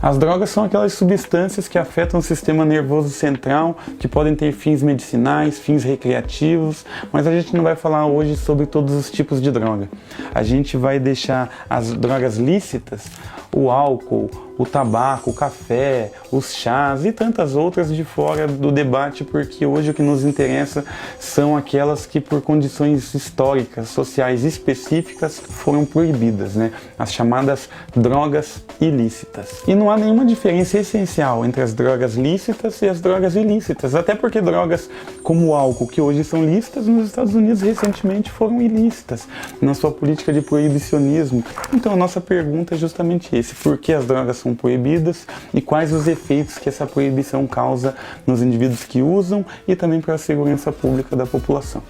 As drogas são aquelas substâncias que afetam o sistema nervoso central, que podem ter fins medicinais, fins recreativos, mas a gente não vai falar hoje sobre todos os tipos de droga. A gente vai deixar as drogas lícitas, o álcool, o tabaco, o café, os chás e tantas outras de fora do debate, porque hoje o que nos interessa são aquelas que por condições históricas, sociais específicas foram proibidas, né? As chamadas drogas ilícitas. E não há nenhuma diferença essencial entre as drogas lícitas e as drogas ilícitas, até porque drogas como o álcool, que hoje são lícitas, nos Estados Unidos recentemente foram ilícitas na sua política de proibicionismo. Então a nossa pergunta é justamente esse: por que as drogas são proibidas e quais os efeitos que essa proibição causa nos indivíduos que usam e também para a segurança pública da população.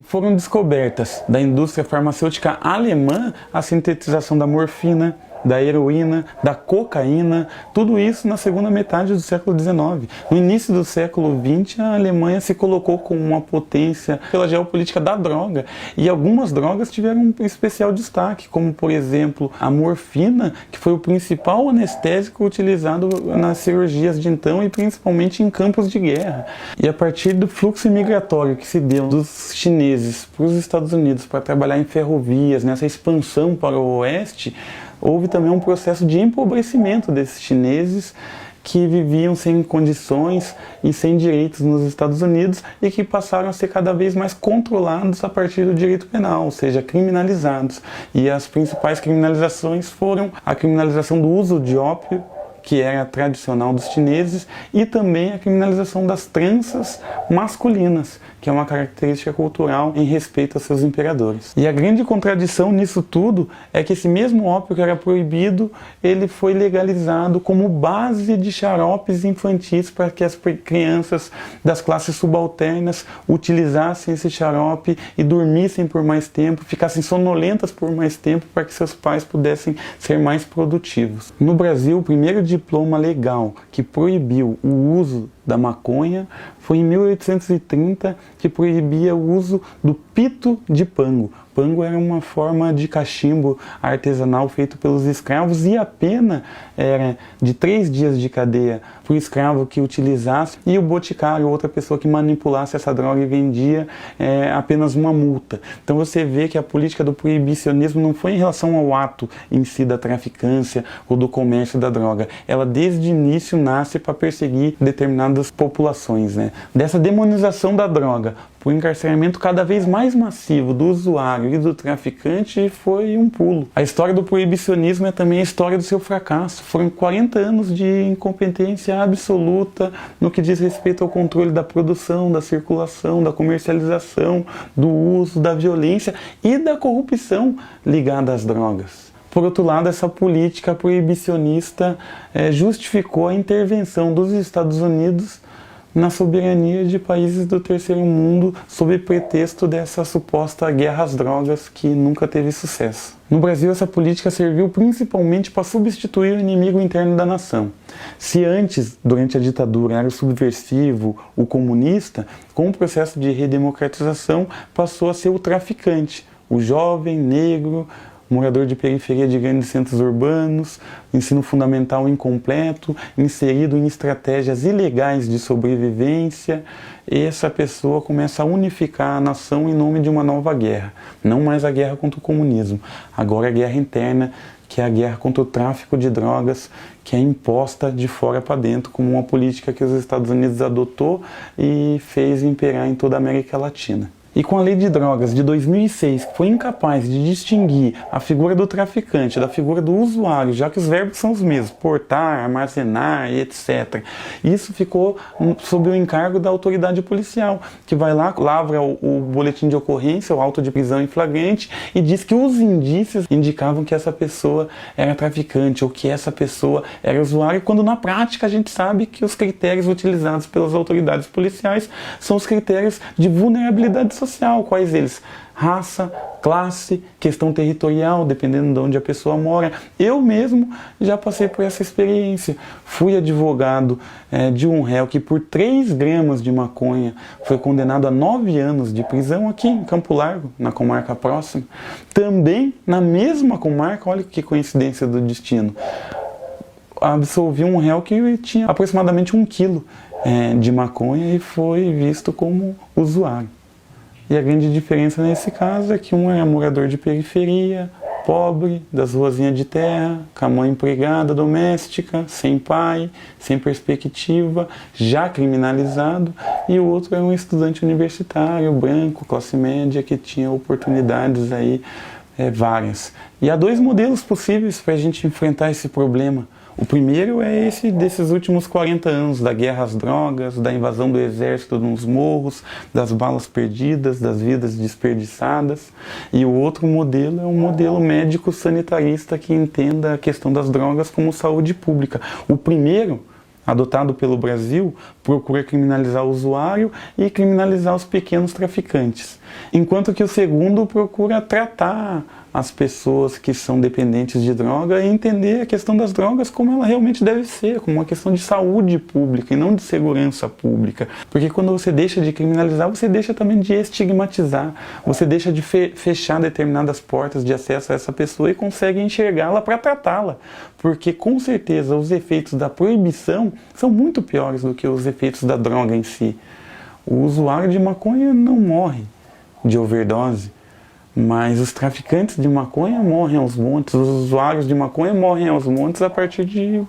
Foram descobertas da indústria farmacêutica alemã a sintetização da morfina, da heroína, da cocaína, tudo isso na segunda metade do século XIX. No início do século XX, a Alemanha se colocou como uma potência pela geopolítica da droga, e algumas drogas tiveram um especial destaque, como por exemplo a morfina, que foi o principal anestésico utilizado nas cirurgias de então e principalmente em campos de guerra. E a partir do fluxo migratório que se deu dos chineses para os Estados Unidos para trabalhar em ferrovias, nessa expansão para o oeste, houve também um processo de empobrecimento desses chineses que viviam sem condições e sem direitos nos Estados Unidos e que passaram a ser cada vez mais controlados a partir do direito penal, ou seja, criminalizados. E as principais criminalizações foram a criminalização do uso de ópio, que era tradicional dos chineses, e também a criminalização das tranças masculinas, que é uma característica cultural em respeito aos seus imperadores. E a grande contradição nisso tudo é que esse mesmo ópio que era proibido, ele foi legalizado como base de xaropes infantis para que as crianças das classes subalternas utilizassem esse xarope e dormissem por mais tempo, ficassem sonolentas por mais tempo para que seus pais pudessem ser mais produtivos. No Brasil, o primeiro diploma legal que proibiu o uso da maconha foi em 1830, que proibia o uso do pito de pango. Pango era uma forma de cachimbo artesanal feito pelos escravos e a pena era de 3 dias de cadeia para o escravo que utilizasse, e o boticário, outra pessoa que manipulasse essa droga e vendia, apenas uma multa. Então você vê que a política do proibicionismo não foi em relação ao ato em si da traficância ou do comércio da droga. Ela desde o início nasce para perseguir determinadas populações, né? Dessa demonização da droga o encarceramento cada vez mais massivo do usuário e do traficante foi um pulo. A história do proibicionismo é também a história do seu fracasso. Foram 40 anos de incompetência absoluta no que diz respeito ao controle da produção, da circulação, da comercialização, do uso, da violência e da corrupção ligada às drogas. Por outro lado, essa política proibicionista justificou a intervenção dos Estados Unidos na soberania de países do terceiro mundo sob pretexto dessa suposta guerra às drogas que nunca teve sucesso. No Brasil, essa política serviu principalmente para substituir o inimigo interno da nação. Se antes, durante a ditadura, era o subversivo, o comunista, com o processo de redemocratização passou a ser o traficante, o jovem, negro, morador de periferia de grandes centros urbanos, ensino fundamental incompleto, inserido em estratégias ilegais de sobrevivência, e essa pessoa começa a unificar a nação em nome de uma nova guerra. Não mais a guerra contra o comunismo, agora a guerra interna, que é a guerra contra o tráfico de drogas, que é imposta de fora para dentro, como uma política que os Estados Unidos adotou e fez imperar em toda a América Latina. E com a lei de drogas de 2006, que foi incapaz de distinguir a figura do traficante da figura do usuário, já que os verbos são os mesmos, portar, armazenar, etc. Isso ficou sob o encargo da autoridade policial, que vai lá, lavra o boletim de ocorrência, o auto de prisão em flagrante, e diz que os indícios indicavam que essa pessoa era traficante ou que essa pessoa era usuário, quando na prática a gente sabe que os critérios utilizados pelas autoridades policiais são os critérios de vulnerabilidade social. Quais eles? Raça, classe, questão territorial, dependendo de onde a pessoa mora. Eu mesmo já passei por essa experiência. Fui advogado de um réu que por 3 gramas de maconha foi condenado a 9 anos de prisão aqui em Campo Largo, na comarca próxima. Também na mesma comarca, olha que coincidência do destino. absolviu um réu que tinha aproximadamente 1 quilo de maconha e foi visto como usuário. E a grande diferença nesse caso é que um era morador de periferia, pobre, das ruazinhas de terra, com a mãe empregada doméstica, sem pai, sem perspectiva, já criminalizado, e o outro era um estudante universitário, branco, classe média, que tinha oportunidades aí várias. E há 2 modelos possíveis para a gente enfrentar esse problema. O primeiro é esse desses últimos 40 anos, da guerra às drogas, da invasão do exército nos morros, das balas perdidas, das vidas desperdiçadas. E o outro modelo é um modelo médico-sanitarista que entenda a questão das drogas como saúde pública. O primeiro, adotado pelo Brasil, procura criminalizar o usuário e criminalizar os pequenos traficantes. Enquanto que o segundo procura tratar as pessoas que são dependentes de droga e entender a questão das drogas como ela realmente deve ser, como uma questão de saúde pública e não de segurança pública. Porque quando você deixa de criminalizar, você deixa também de estigmatizar, você deixa de fechar determinadas portas de acesso a essa pessoa e consegue enxergá-la para tratá-la. Porque com certeza os efeitos da proibição são muito piores do que os efeitos da droga em si. O usuário de maconha não morre de overdose, mas os traficantes de maconha morrem aos montes, os usuários de maconha morrem aos montes a partir de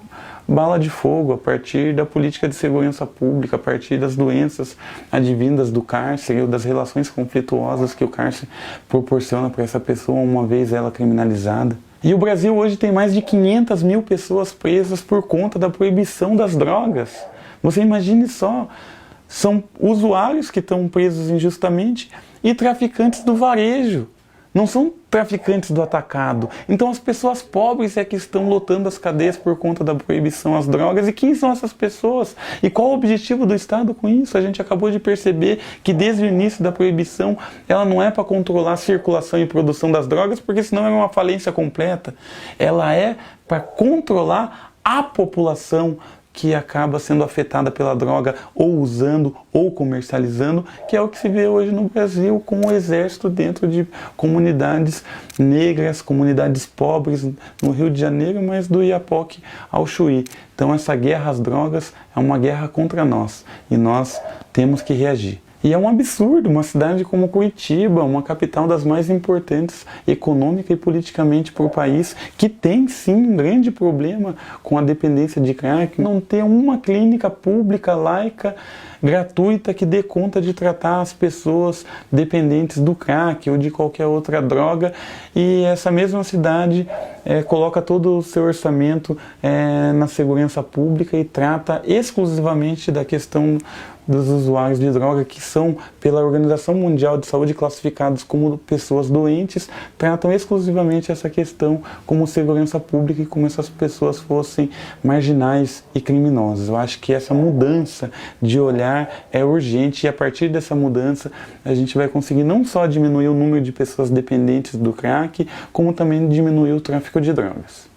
bala de fogo, a partir da política de segurança pública, a partir das doenças advindas do cárcere ou das relações conflituosas que o cárcere proporciona para essa pessoa uma vez ela criminalizada. E o Brasil hoje tem mais de 500 mil pessoas presas por conta da proibição das drogas. Você imagine só, são usuários que estão presos injustamente e traficantes do varejo. Não são traficantes do atacado. Então as pessoas pobres é que estão lotando as cadeias por conta da proibição às drogas. E quem são essas pessoas? E qual o objetivo do Estado com isso? A gente acabou de perceber que desde o início da proibição ela não é para controlar a circulação e produção das drogas, porque senão é uma falência completa. Ela é para controlar a população que acaba sendo afetada pela droga, ou usando, ou comercializando, que é o que se vê hoje no Brasil, com o exército dentro de comunidades negras, comunidades pobres no Rio de Janeiro, mas do Iapoque ao Chuí. Então essa guerra às drogas é uma guerra contra nós, e nós temos que reagir. E é um absurdo uma cidade como Curitiba, uma capital das mais importantes econômica e politicamente para o país, que tem sim um grande problema com a dependência de crack, não ter uma clínica pública, laica, gratuita, que dê conta de tratar as pessoas dependentes do crack ou de qualquer outra droga. E essa mesma cidade coloca todo o seu orçamento na segurança pública e trata exclusivamente da questão dos usuários de droga, que são, pela Organização Mundial de Saúde, classificados como pessoas doentes, tratam exclusivamente essa questão como segurança pública e como se as pessoas fossem marginais e criminosas. Eu acho que essa mudança de olhar é urgente, e a partir dessa mudança a gente vai conseguir não só diminuir o número de pessoas dependentes do crack, como também diminuir o tráfico de drogas.